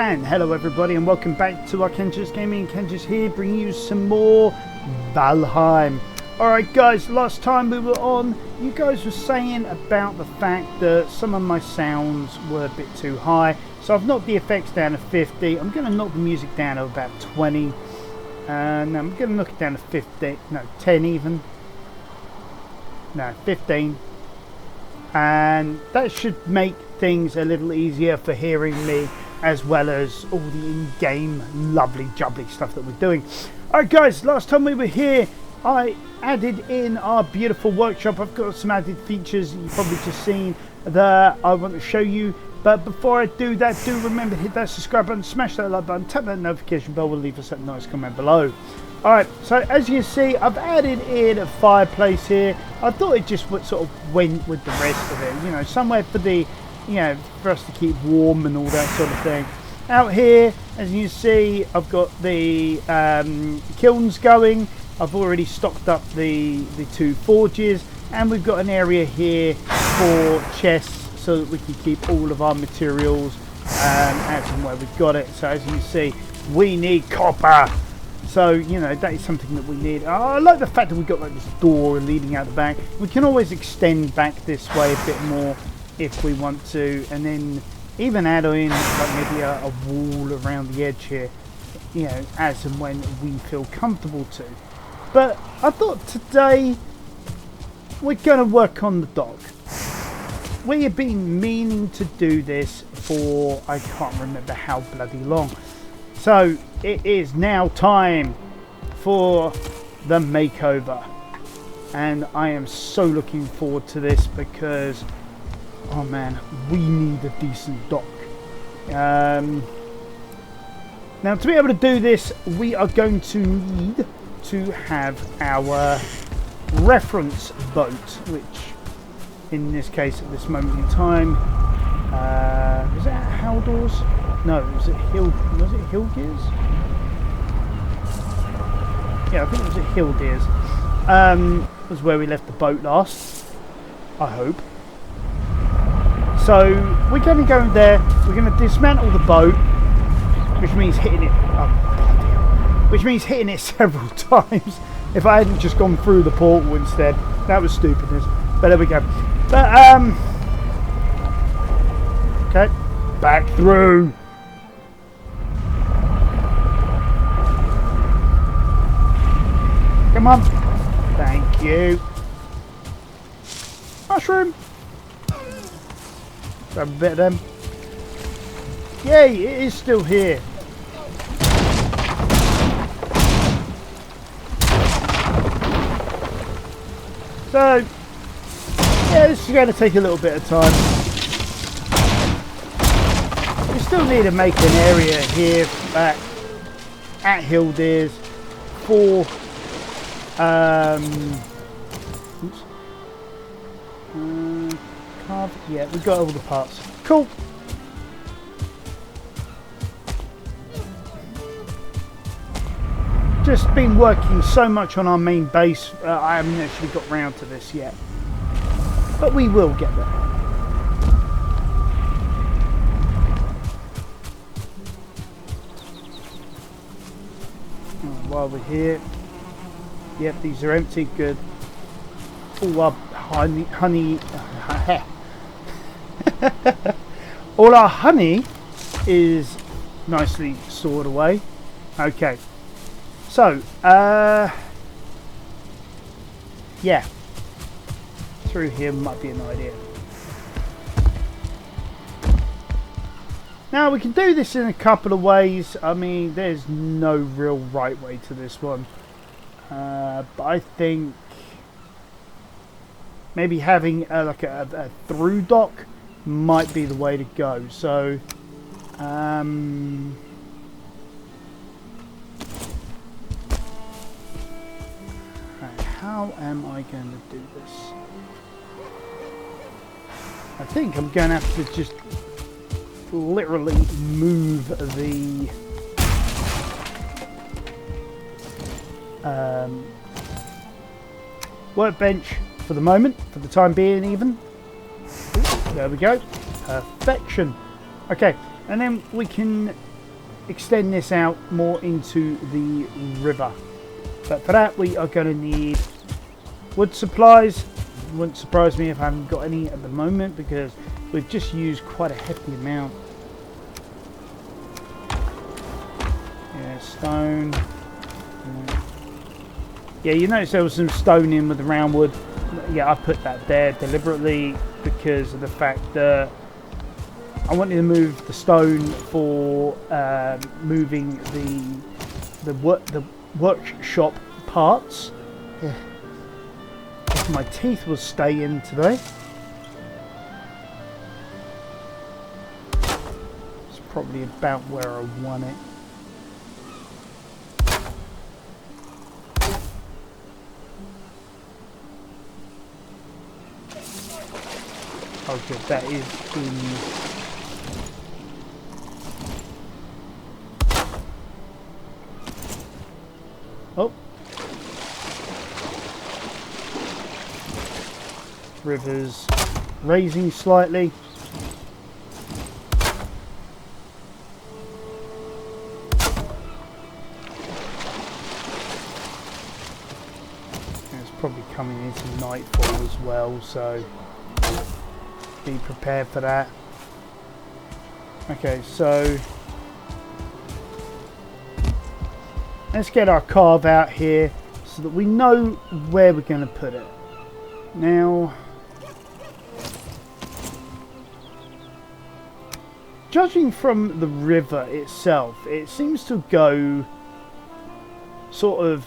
And hello everybody and welcome back to our Kenji's Gaming. Kenji's here bringing you some more Valheim. Alright guys, last time we were on, you guys were saying about the fact that some of my sounds were a bit too high. So I've knocked the effects down to 50. I'm going to knock the music down to about 20. And I'm going to knock it down to 50, no 10 even. No, 15. And that should make things a little easier for hearing me, as well as all the in-game lovely jubbly stuff that we're doing. Alright guys, last time we were here I added in our beautiful workshop. I've got some added features you've probably just seen that I want to show you, but before I do that, do remember to hit that subscribe button, smash that like button, tap that notification bell, will leave us a nice comment below. Alright, so as you can see, I've added in a fireplace here. I thought it just would sort of went with the rest of it, you know, somewhere for the, you know, for us to keep warm and all that sort of thing. Out here, as you see, I've got the kilns going. I've already stocked up the two forges, and we've got an area here for chests so that we can keep all of our materials as and where we've got it. So as you see, we need copper. So, you know, that is something that we need. I like the fact that we've got like this door leading out the back. We can always extend back this way a bit more if we want to, and then even add in like maybe a wall around the edge here, you know, as and when we feel comfortable to. But I thought today we're going to work on the dock. We have been meaning to do this for I can't remember how bloody long. So it is now time for the makeover, and I am so looking forward to this because, oh man, we need a decent dock. Now to be able to do this, we are going to need to have our reference boat, which in this case at this moment in time, is it Haldor's? No, was it Hilgears? Yeah, I think it was at Hilgears. Was where we left the boat last, I hope. So we're going to go there, we're going to dismantle the boat, which means hitting it, which means hitting it several times. If I hadn't just gone through the portal instead, that was stupidness. But there we go. But okay, back through. Come on. Thank you. Mushroom. Grab a bit of them. Yay, it is still here. So, yeah, this is going to take a little bit of time. We still need to make an area here back at Hildeers for oops. Yeah, we've got all the parts. Cool. Just been working so much on our main base, I haven't actually got round to this yet. But we will get there. While we're here, yep, these are empty, good. All our honey all our honey is nicely stored away. Okay, so yeah, through here might be an idea. Now we can do this in a couple of ways. I mean, there's no real right way to this one, but I think maybe having like a through dock might be the way to go. So right, how am I going to do this? I think I'm going to have to just literally move the workbench for the moment, for the time being even. There we go. Perfection. Okay, and then we can extend this out more into the river. But for that we are going to need wood supplies. It wouldn't surprise me if I haven't got any at the moment because we've just used quite a hefty amount. Yeah, stone. Yeah, you notice there was some stone in with the round wood. Yeah, I put that there deliberately because of the fact that I wanted to move the stone for moving the workshop parts. Yeah. If my teeth will stay in today. It's probably about where I want it. Oh good, that is in... Oh. River's raising slightly. And it's probably coming into nightfall as well, so be prepared for that. Okay, so let's get our carve out here so that we know where we're going to put it. Now, judging from the river itself, it seems to go sort of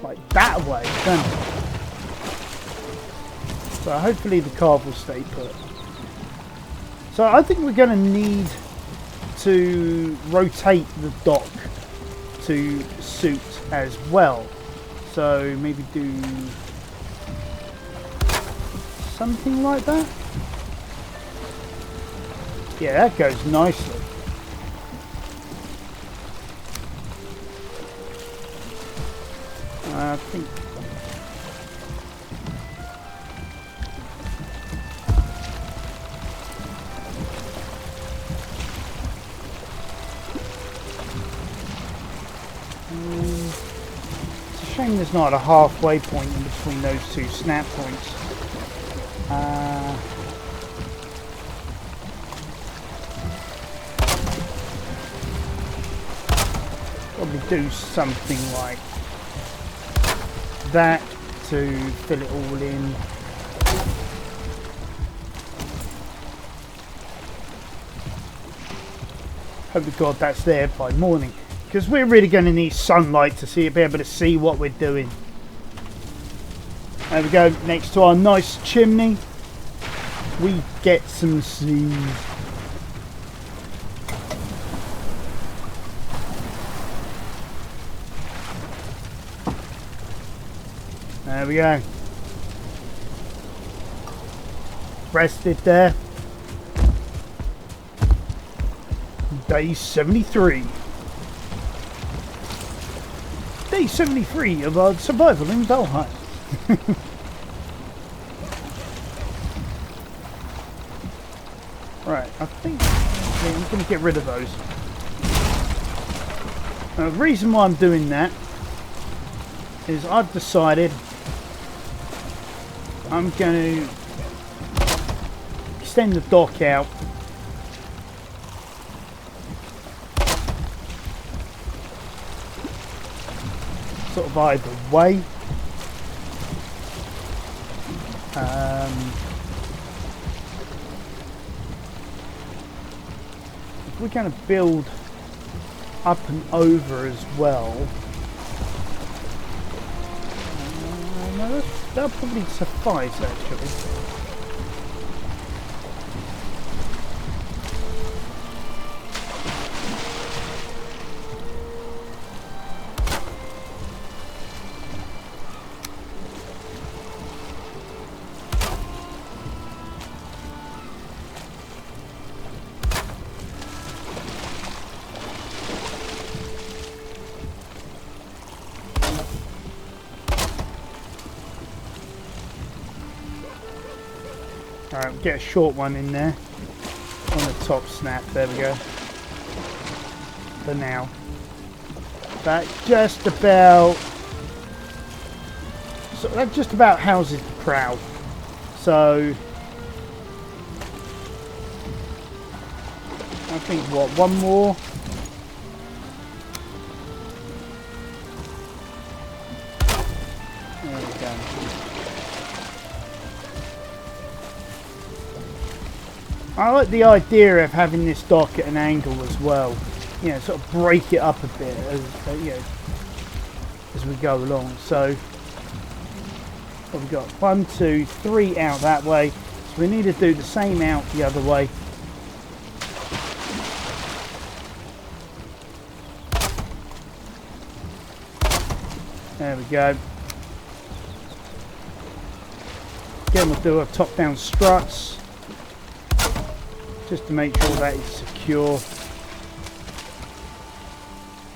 like that way, doesn't it? So hopefully the carve will stay put. So I think we're going to need to rotate the dock to suit as well. So maybe do something like that. Yeah, that goes nicely. I think it's a shame there's not a halfway point in between those two snap points. Probably do something like that to fill it all in. Hope to God that's there by morning, because we're really going to need sunlight to be able to see what we're doing. There we go, next to our nice chimney we get some seeds. There we go. Rested there. Day 73. Day 73 of our survival in Valheim. Right, I think I'm going to get rid of those. The reason why I'm doing that is I've decided I'm going to extend the dock out sort of either way. If we're going to build up and over as well, no, that'll probably suffice actually. Alright, we'll get a short one in there on the top snap. There we go. for now. That just about houses the crowd. So I think what, one more. There we go. I like the idea of having this dock at an angle as well. You know, sort of break it up a bit as you know, as we go along. So what we've got 1, 2, 3 out that way. So we need to do the same out the other way. There we go. Again, we'll do our top-down struts just to make sure that is secure.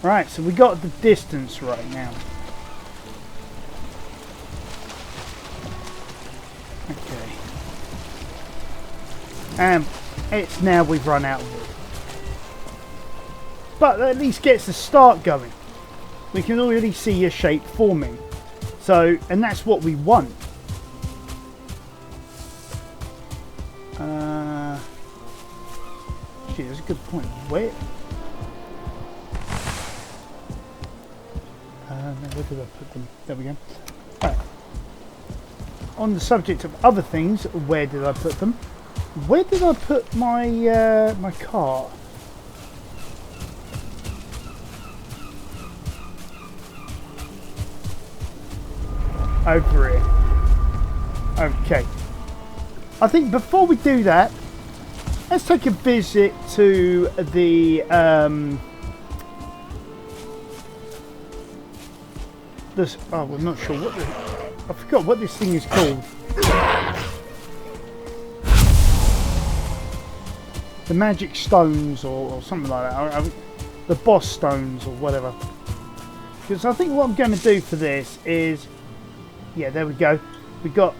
Right, so we got the distance right now. Okay. And it's now we've run out of wood. But that at least gets the start going. We can already see a shape forming. So, and that's what we want. Gee, that's a good point. Where did I put them? There we go. Right. On the subject of other things, where did I put them? Where did I put my my cart? Over here. Okay. I think before we do that, let's take a visit to the this. Oh, I'm not sure what. I forgot what this thing is called. The magic stones, or something like that. The boss stones, or whatever. Because I think what I'm going to do for this is, yeah, there we go. We got.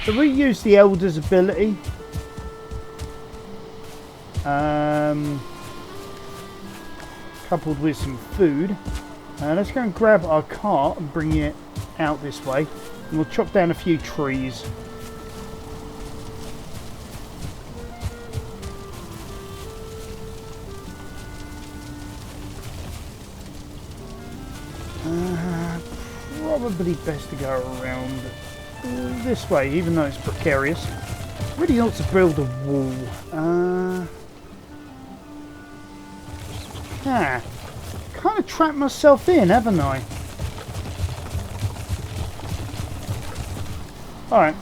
So we use the Elder's ability. Coupled with some food. Let's go and grab our cart and bring it out this way. And we'll chop down a few trees. Probably best to go around this way, even though it's precarious. Really ought to build a wall. Kind of trapped myself in, haven't I? Alright.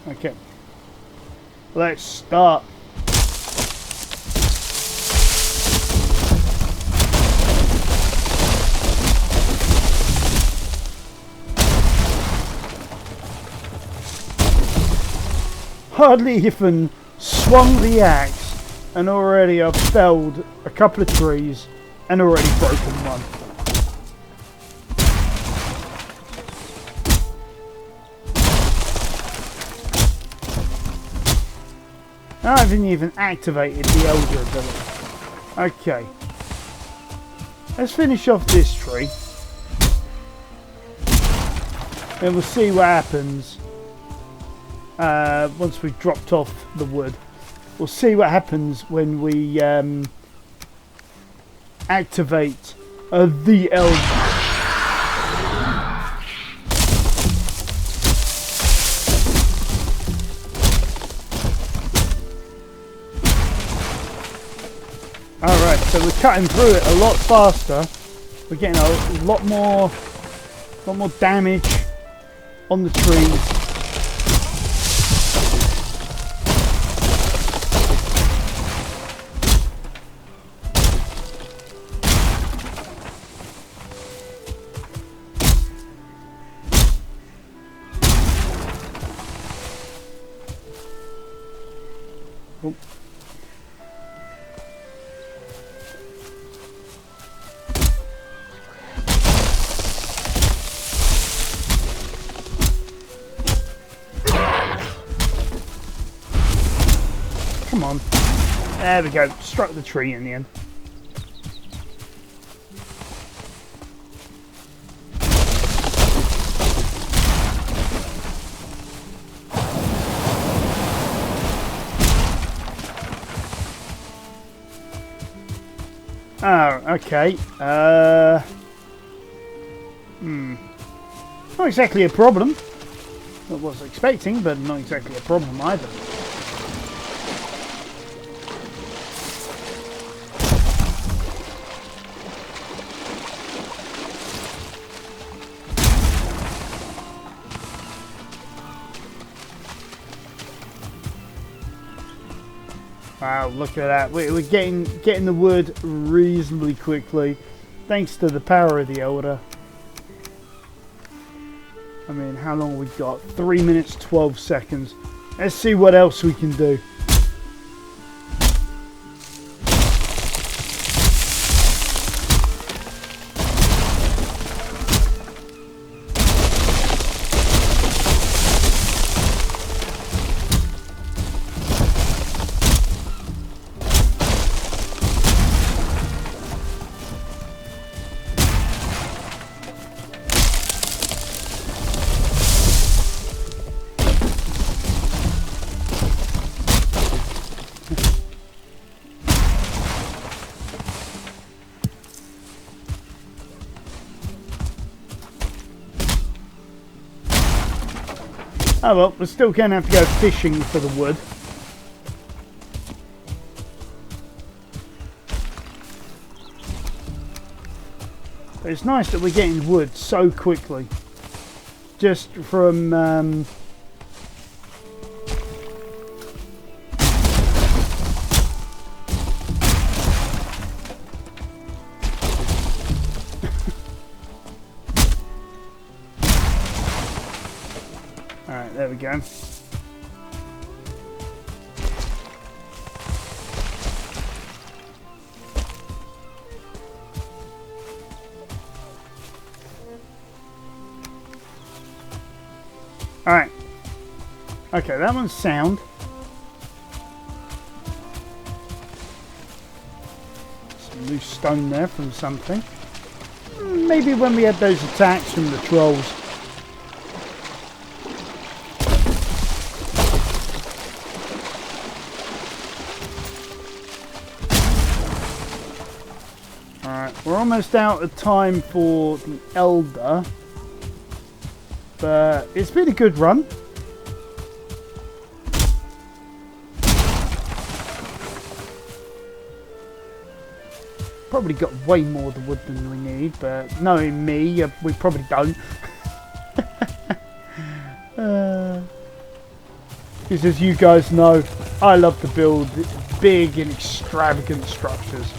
Okay. Let's start. Hardly even swung the axe and already I've felled a couple of trees and already broken one. I haven't even activated the Elder ability. Okay. Let's finish off this tree. And we'll see what happens once we've dropped off the wood. We'll see what happens when we activate the Elder. Alright, so we're cutting through it a lot faster. We're getting a lot more damage on the trees. Oh. Come on. There we go. Struck the tree in the end. Oh, okay. Not exactly a problem. I was expecting, but not exactly a problem either. Wow, look at that. We're getting the wood reasonably quickly, thanks to the power of the Elder. I mean, how long have we got? 3 minutes, 12 seconds. Let's see what else we can do. Oh well, we're still going to have to go fishing for the wood. But it's nice that we're getting wood so quickly. Just from... Alright, there we go. Alright. Okay, that one's sound. Some loose stone there from something. Maybe when we had those attacks from the trolls. Alright, we're almost out of time for the Elder. But it's been a good run. Probably got way more of the wood than we need, but knowing me, we probably don't. Because as you guys know, I love to build big and extravagant structures.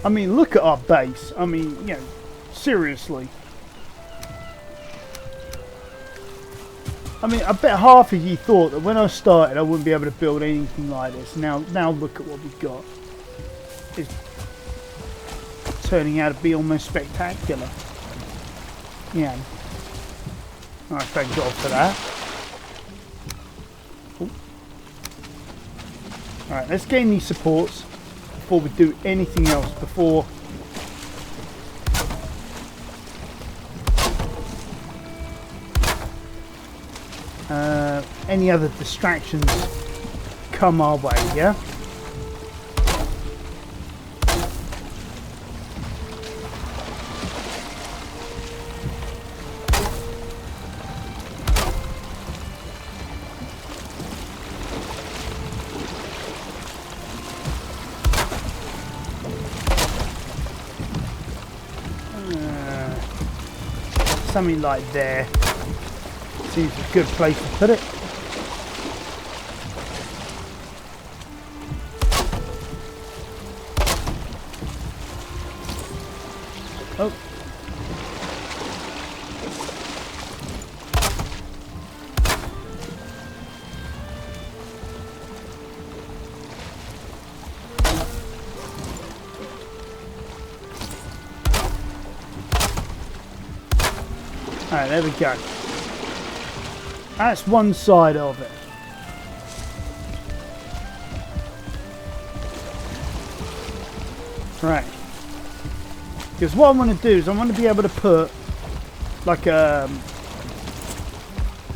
I mean, look at our base. I mean, you know, seriously. I mean, I bet half of you thought that when I started I wouldn't be able to build anything like this. Now look at what we've got. It's turning out to be almost spectacular. Yeah. Alright, thank God for that. Alright, let's gain these supports before we do anything else, before any other distractions come our way, yeah? Something like there seems a good place to put it. Oh. Alright, there we go. That's one side of it. Right. Because what I want to do is I want to be able to put like a...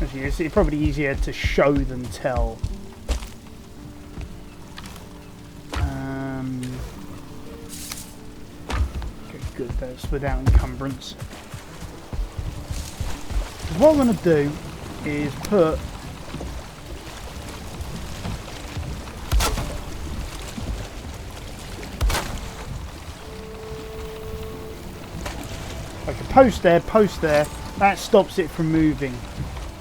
Actually, it's probably easier to show than tell. Okay, good. That's without encumbrance. What I'm going to do is put like a post there, that stops it from moving.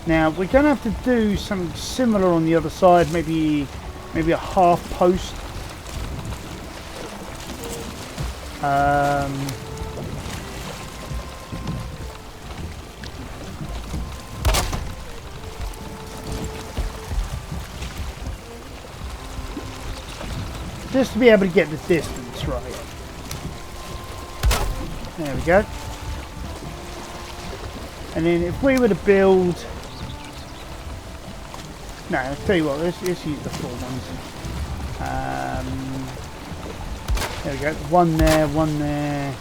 Now we're going to have to do something similar on the other side, maybe a half post. Just to be able to get the distance right. There we go. And then if we were to build... No, I'll tell you what, let's use the full ones. There we go. One there, one there.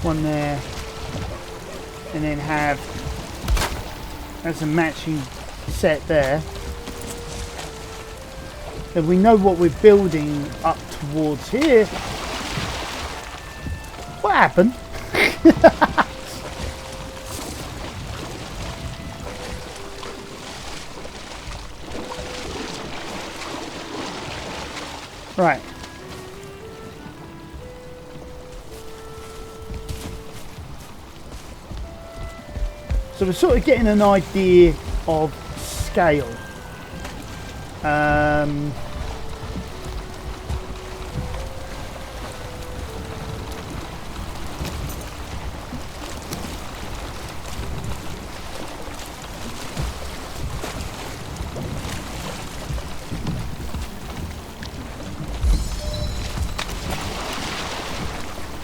One there, and then have as a matching set there. Then we know what we're building up towards here. What happened? Right. So we're sort of getting an idea of scale.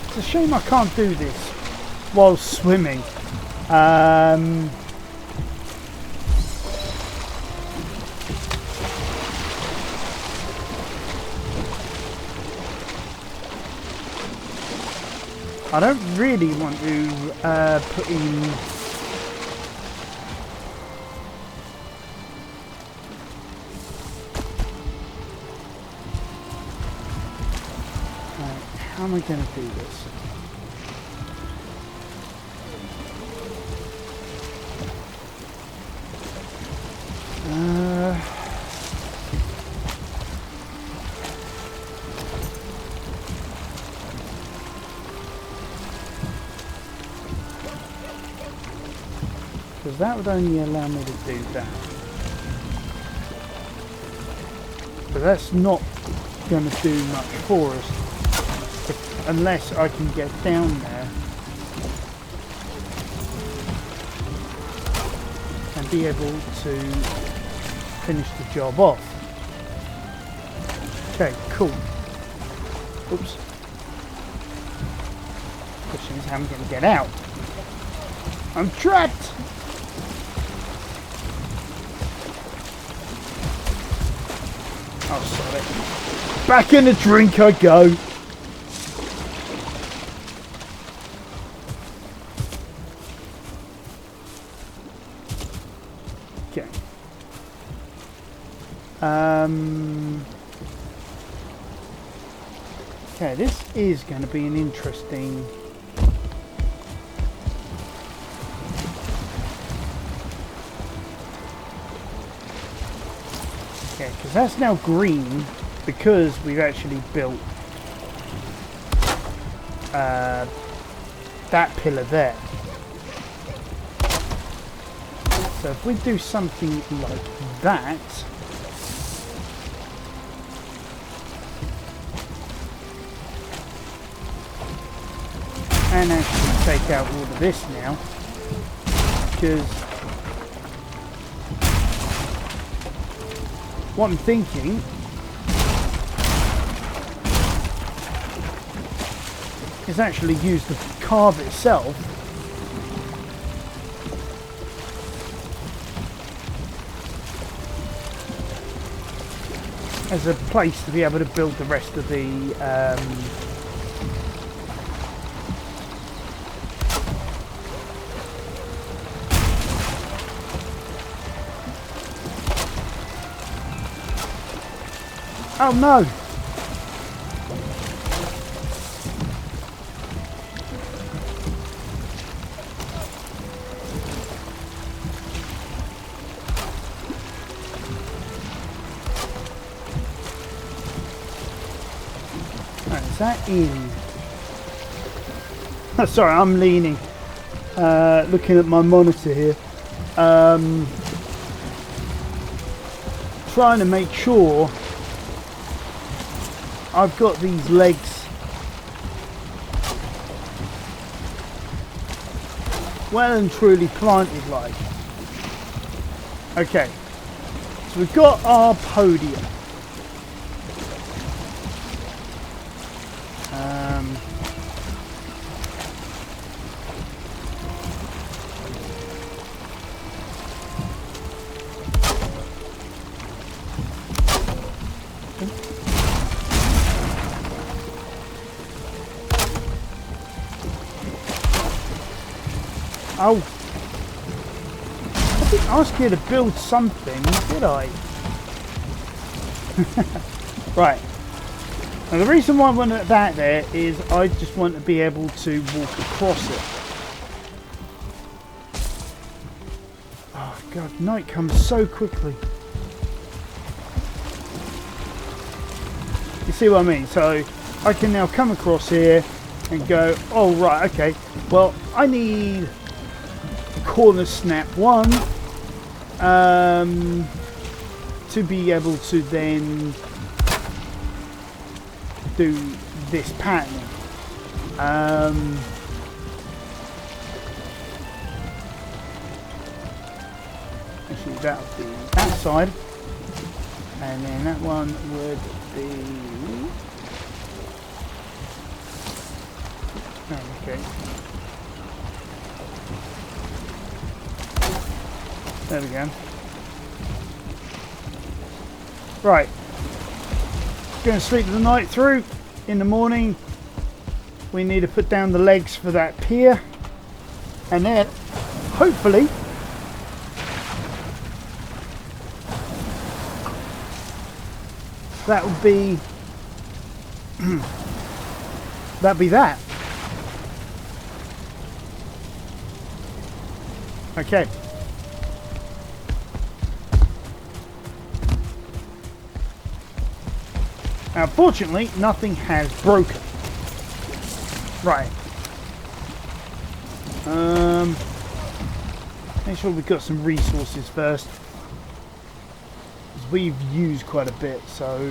It's a shame I can't do this while swimming. I don't really want to put in how am I going to do this? Because that would only allow me to do that. But that's not going to do much for us unless I can get down there and be able to finish the job off. Okay, cool. Oops. Question is how I'm going to get out. I'm trapped! Oh, sorry. Back in the drink I go. Okay. Okay, this is going to be an interesting... Okay, because that's now green because we've actually built that pillar there. So if we do something like that, and actually take out all of this now, because what I'm thinking is actually use the carve itself as a place to be able to build the rest of the oh no! Is that in? Oh, sorry, I'm leaning, looking at my monitor here, trying to make sure I've got these legs well and truly planted like. Okay, so we've got our podium. Oh, I didn't ask you to build something, did I? Right. Now the reason why I wanted that there is I just want to be able to walk across it. Oh god, night comes so quickly. You see what I mean? So I can now come across here and go, oh right, okay, well I need corner snap one to be able to then do this pattern. Actually that would be that side, and then that one would be okay. There we go. Right. Going to sleep the night through. In the morning, we need to put down the legs for that pier. And then, hopefully, that will be... that'll be that. Okay. Now, fortunately, nothing has broken. Right. Make sure we've got some resources first, because we've used quite a bit. So,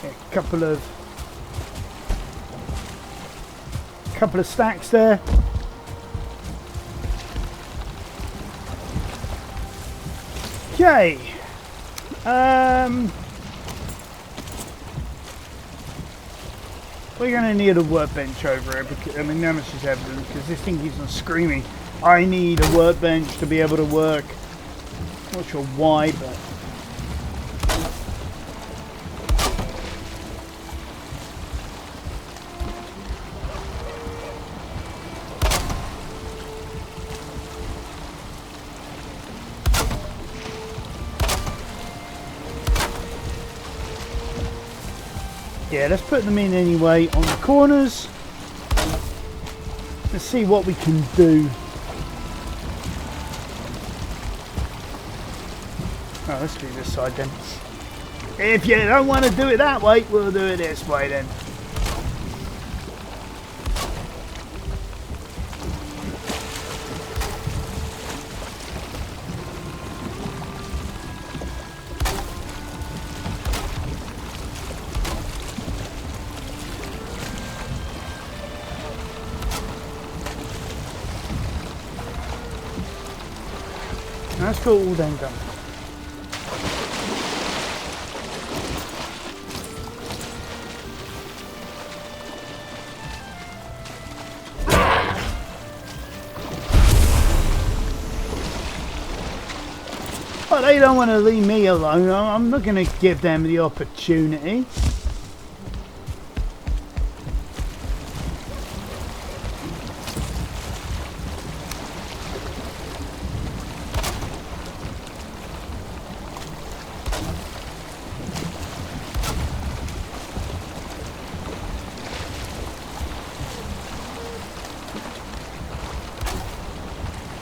yeah, a couple of stacks there. Okay. We're going to need a workbench over here, because, I mean, that much is evident, because this thing keeps on screaming, I need a workbench to be able to work. Not sure why, but... yeah, let's put them in anyway on the corners. Let's see what we can do. Oh, let's do this side then. If you don't want to do it that way, we'll do it this way then. let's go all them done. But they don't want to leave me alone. I'm not going to give them the opportunity.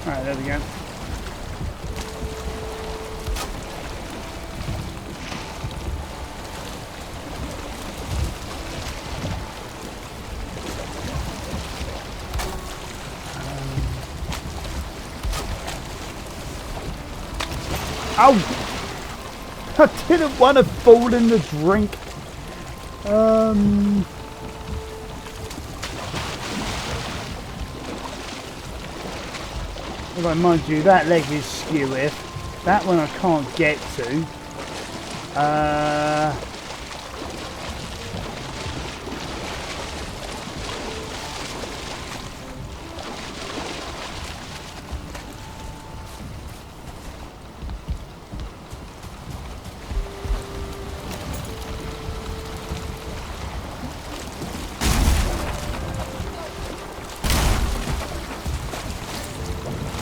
Alright, there we go. Ow! I didn't want to fall in the drink. Although, mind you, that leg is skew-if. That one I can't get to.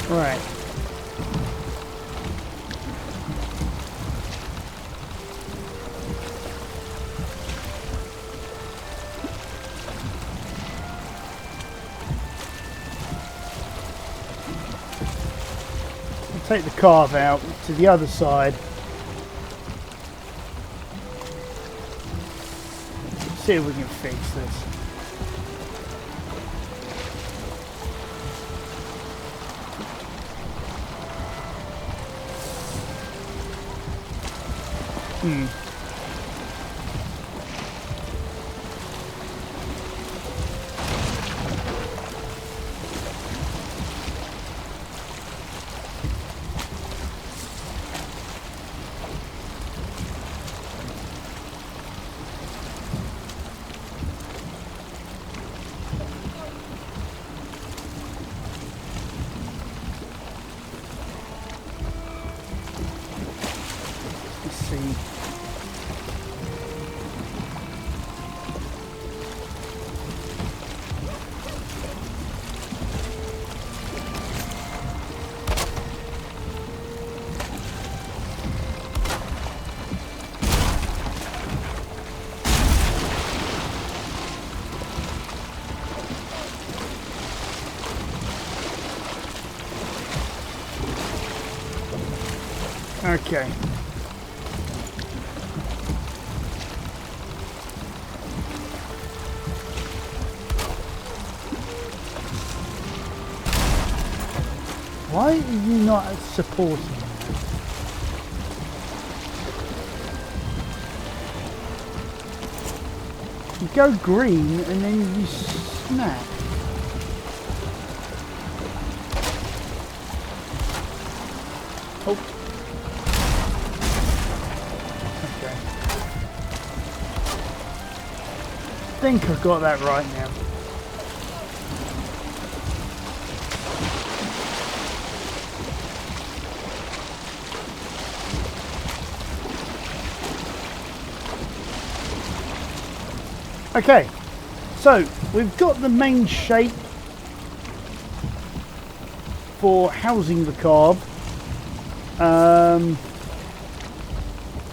Right. I'll take the carve out to the other side. See if we can fix this. Let's see. Okay. Why are you not supporting that? You go green and then you snap. Oh. Okay. I think I've got that right now. Okay, so we've got the main shape for housing the carb.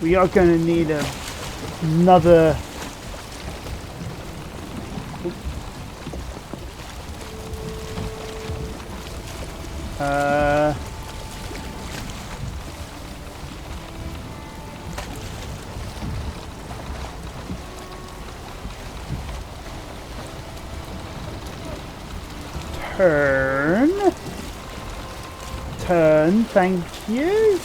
We are going to need another turn, thank you.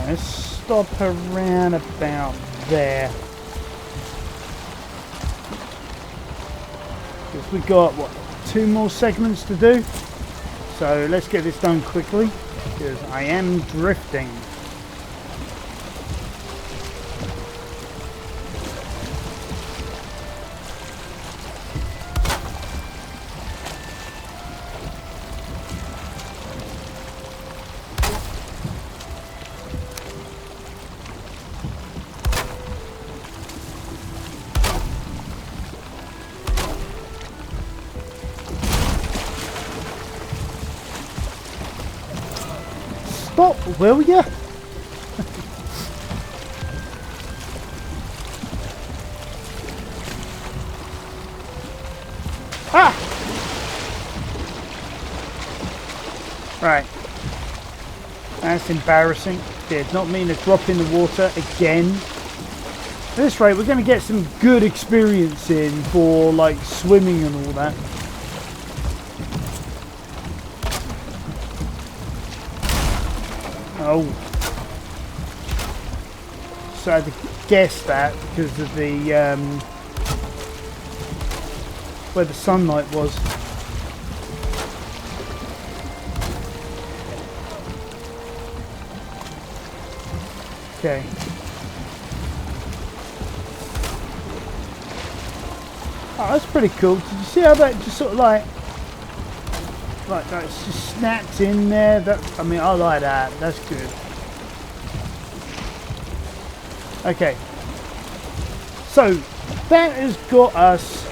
let's stop around about there. Because we've got, what, 2 more segments to do? So let's get this done quickly, because I am drifting. Stop, will ya? Ah! Right. That's embarrassing. Did not mean to drop in the water again. At this rate, we're going to get some good experience in for, like, swimming and all that. Oh. So I had to guess that because of the, where the sunlight was. Okay. Oh, that's pretty cool. Did you see how that just sort of like that's just snapped in there? That, I mean, I like that. That's good. Okay. So that has got us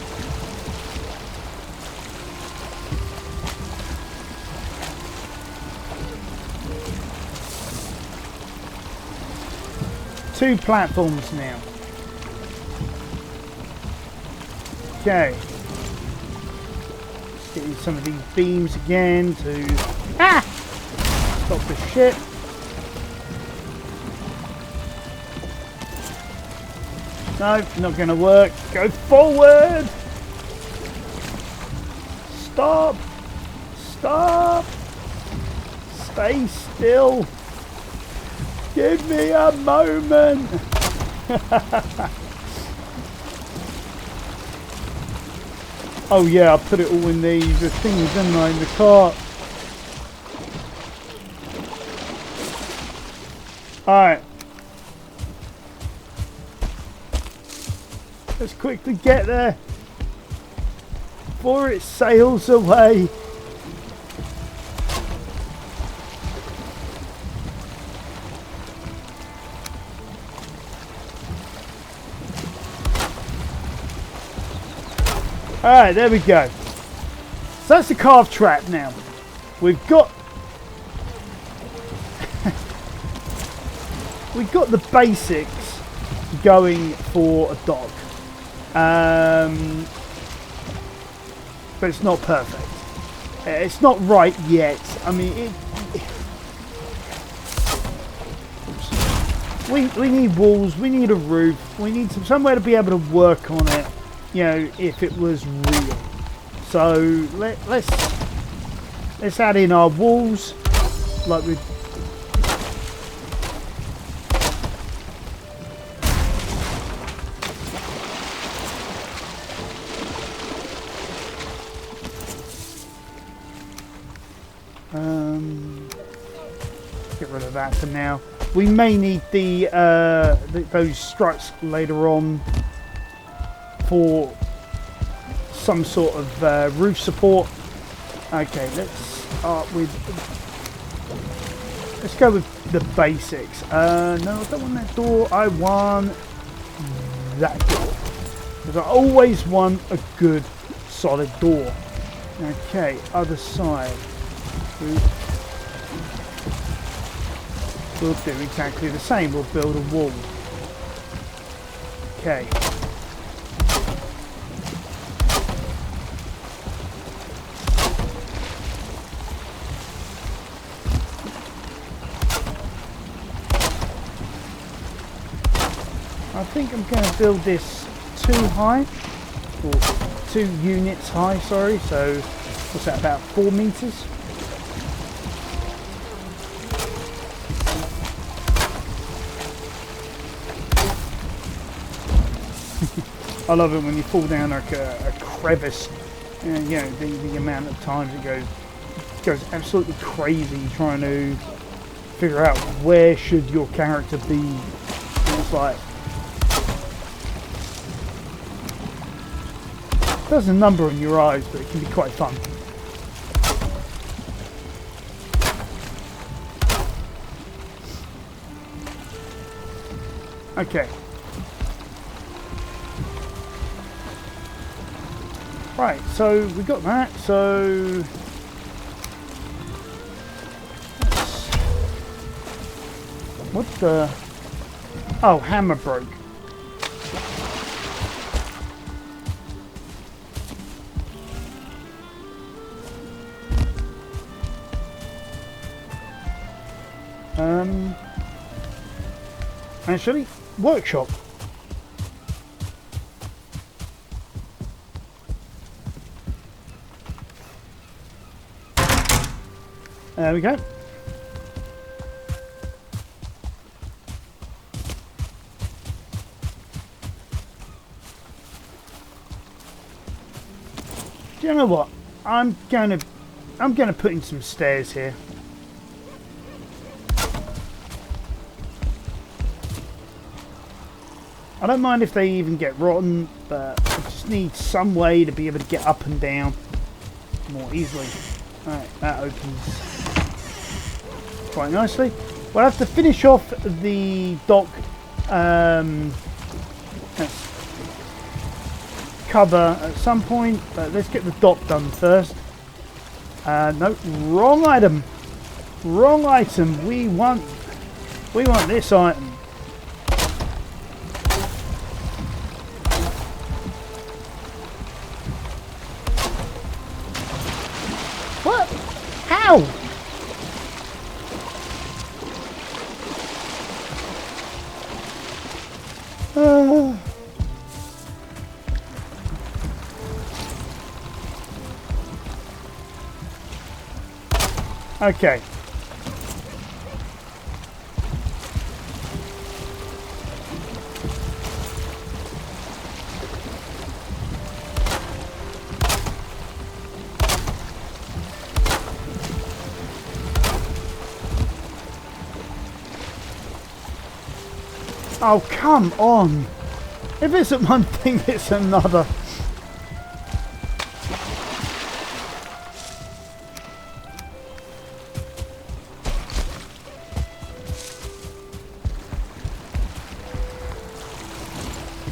two platforms now. Okay. Let's get in some of these beams again to stop the ship. No, not going to work. Go forward. Stop. Stop. Stay still. Give me a moment. Oh yeah, I put it all in the thingy, didn't I, in the cart. Alright. Let's quickly get there before it sails away. Alright, there we go. So that's the carved trap now. We've got we've got the basics going for a dock. But it's not perfect. It's not right yet. I mean, we need walls, we need a roof, we need somewhere to be able to work on it. You know, if it was real. So let's add in our walls, like we. Get rid of that for now. We may need those struts later on for some sort of roof support. Okay, let's go with the basics. No, I don't want that door. I want that door because I always want a good solid door. Okay, other side. We'll do exactly the same. We'll build a wall. Okay. I think I'm going to build this too high, or 2 units high, sorry, so what's that, about 4 meters? I love it when you fall down like a crevice, and you know the amount of times it goes absolutely crazy trying to figure out where should your character be. And it's like it does a number on your eyes, but it can be quite fun. Okay. Right, so we got that, so what the, oh, hammer broke. Actually, workshop. There we go. Do you know what? I'm gonna put in some stairs here. I don't mind if they even get rotten, but I just need some way to be able to get up and down more easily. Alright, that opens quite nicely. We'll have to finish off the dock cover at some point, but let's get the dock done first. No, wrong item. Wrong item. We want this item. What? How? Okay. Oh, come on. If it's at one thing, it's another.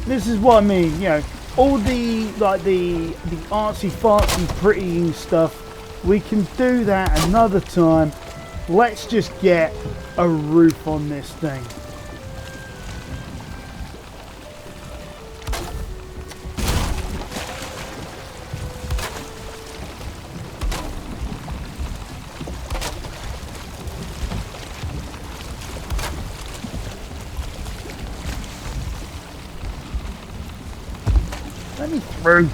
This is what I mean, you know, all the artsy fartsy prettying stuff, we can do that another time. Let's just get a roof on this thing. Let me through.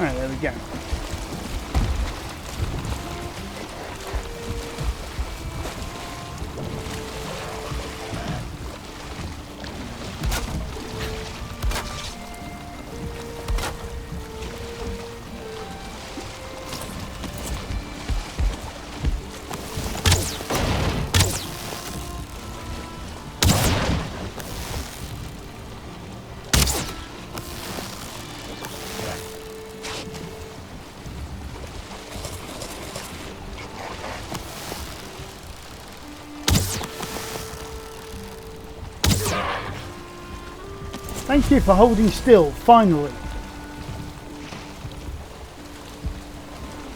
Alright, there we go. Thank you for holding still, finally.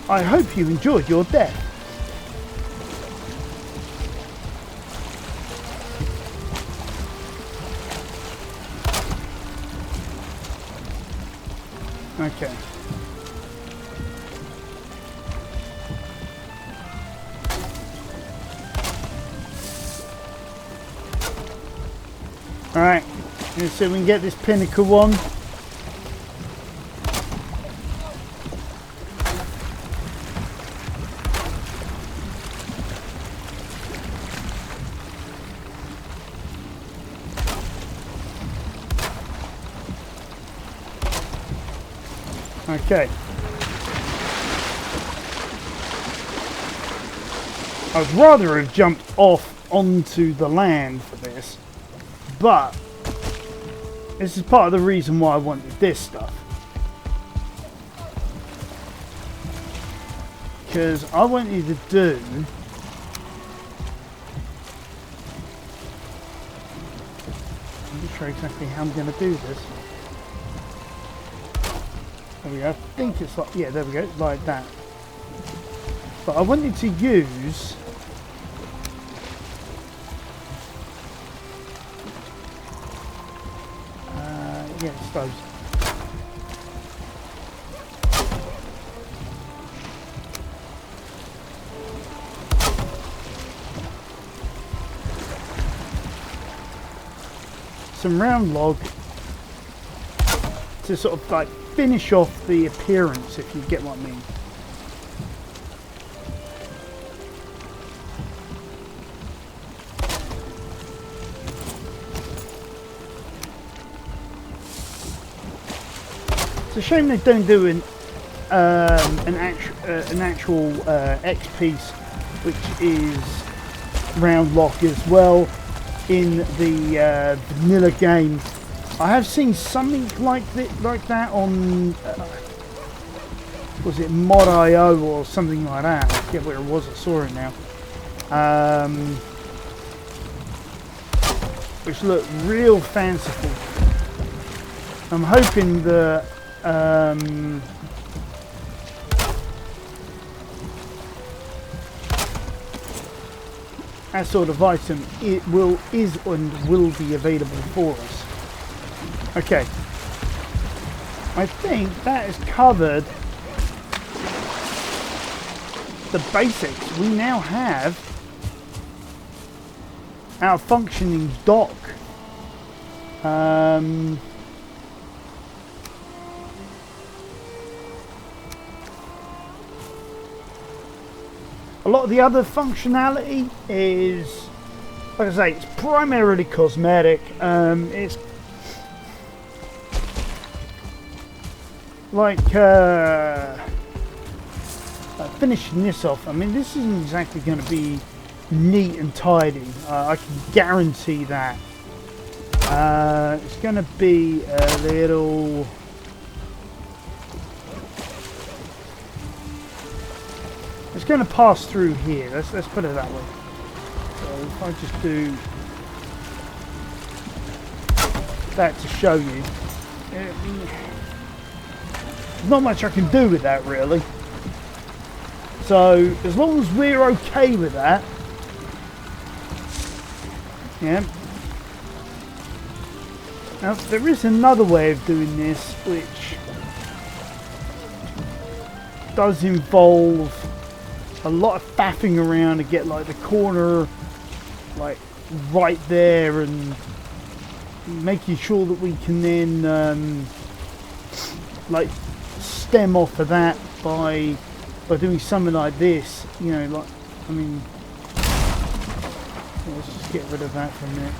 I hope you enjoyed your death. Okay. Alright. Let's see if we can get this pinnacle on. Okay. I'd rather have jumped off onto the land for this, but this is part of the reason why I wanted this stuff. Because I want you to do I'm not sure exactly how I'm going to do this. There we go. I think it's like, yeah, there we go, like that. But I wanted to use yeah, it's those. Some round log to sort of like finish off the appearance, if you get what I mean. It's a shame they don't do an actual X piece, which is round lock as well. In the vanilla game, I have seen something like that on was it Mod.io or something like that. I forget where it was. I saw it now, which looked real fanciful. I'm hoping that that sort of item is and will be available for us. Okay, I think that has covered the basics. We now have our functioning dock. A lot of the other functionality is, like I say, it's primarily cosmetic. It's like finishing this off. I mean, this isn't exactly going to be neat and tidy. I can guarantee that. It's going to be a little... It's going to pass through here. Let's put it that way. So if I just do that to show you, there's not much I can do with that really. So as long as we're okay with that, yeah. Now there is another way of doing this, which does involve a lot of faffing around to get like the corner like right there, and making sure that we can then like stem off of that by doing something like this, you know, like, I mean, let's just get rid of that for a minute.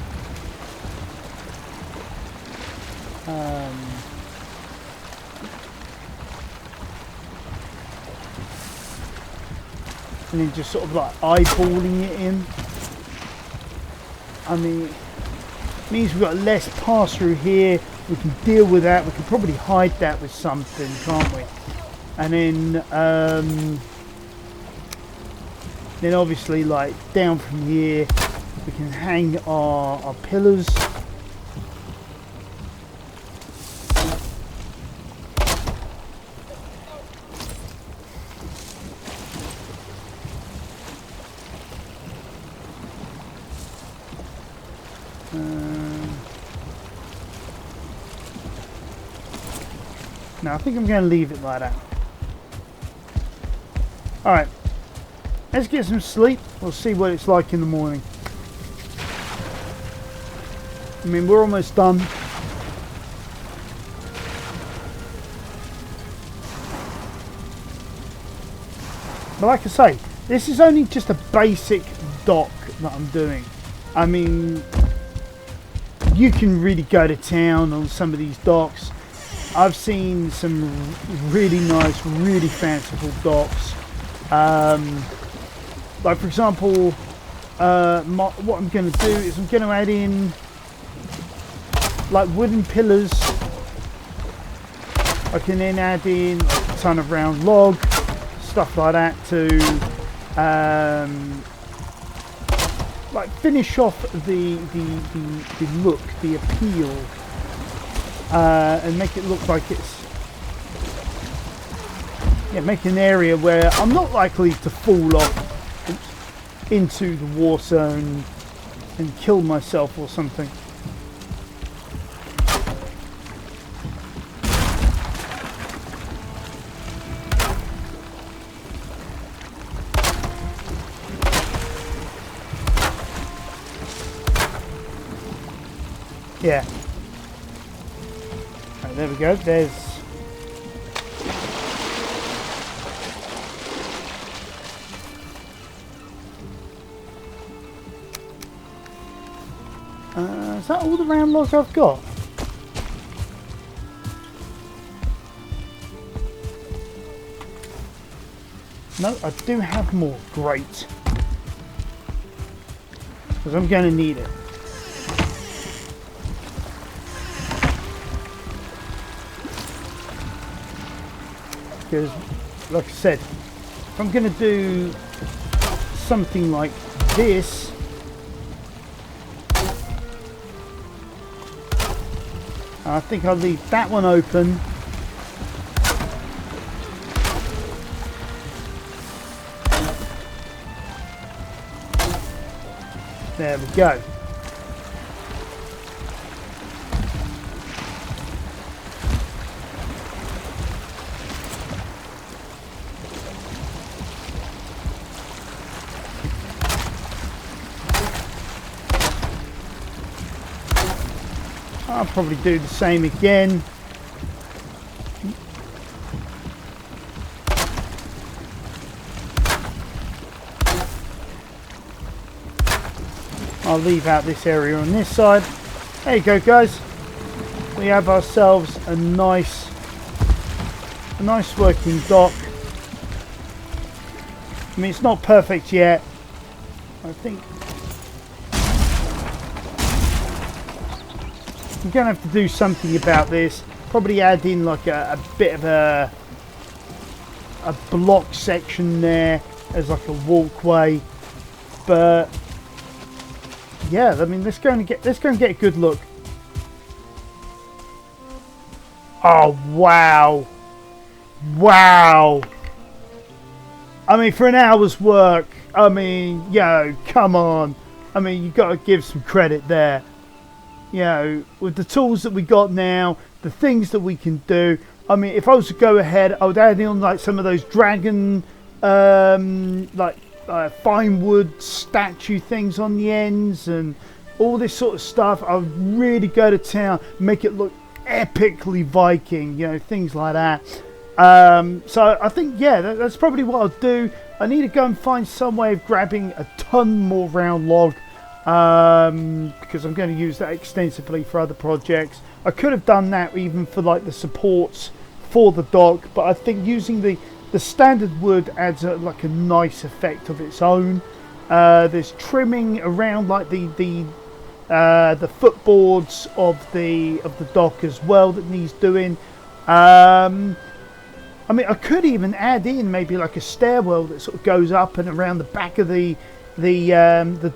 And then just sort of like eyeballing it in. I mean, it means we've got less pass through here. We can deal with that. We can probably hide that with something, can't we? And then obviously like down from here we can hang our pillars. No, I think I'm going to leave it like that. Alright, let's get some sleep. We'll see what it's like in the morning. I mean, we're almost done. But like I say, this is only just a basic dock that I'm doing. I mean, you can really go to town on some of these docks. I've seen some really nice, really fanciful docks. Like for example, what I'm going to do is I'm going to add in like wooden pillars. I can then add in like a ton of round log, stuff like that to like finish off the look, the appeal, and make it look like it's make an area where I'm not likely to fall off into the war zone and kill myself or something. Yeah. Right, there we go. There's is that all the round logs I've got? No, I do have more. Great. Because I'm going to need it. Because, like I said, if I'm going to do something like this, I think I'll leave that one open. There we go. I'll probably do the same again. I'll leave out this area on this side. There you go, guys. We have ourselves a nice working dock. I mean, it's not perfect yet. I think I'm going to have to do something about this. Probably add in like a bit of a block section there as like a walkway. But yeah, I mean, let's go and get a good look. Oh wow, wow! I mean, for an hour's work, I mean, yo, come on! I mean, you got to give some credit there. You know, with the tools that we got now, the things that we can do. I mean, if I was to go ahead, I would add in like some of those dragon, like fine wood statue things on the ends and all this sort of stuff. I would really go to town, make it look epically Viking, you know, things like that. So I think, yeah, that's probably what I'll do. I need to go and find some way of grabbing a ton more round log. Because I'm going to use that extensively for other projects. I could have done that even for like the supports for the dock, but I think using the standard wood adds like a nice effect of its own. There's trimming around like the footboards of the dock as well that needs doing. I mean, I could even add in maybe like a stairwell that sort of goes up and around the back of the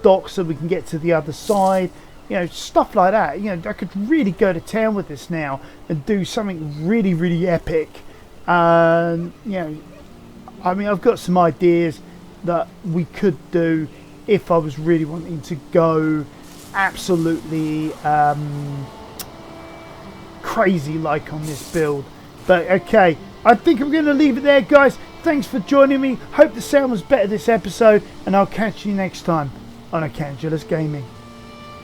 dock so we can get to the other side, you know, stuff like that. You know, I could really go to town with this now and do something really, really epic. You know, I mean, I've got some ideas that we could do if I was really wanting to go absolutely crazy like on this build. But okay, I think I'm going to leave it there, guys. Thanks for joining me. Hope the sound was better this episode, and I'll catch you next time on Arcangela's Gaming.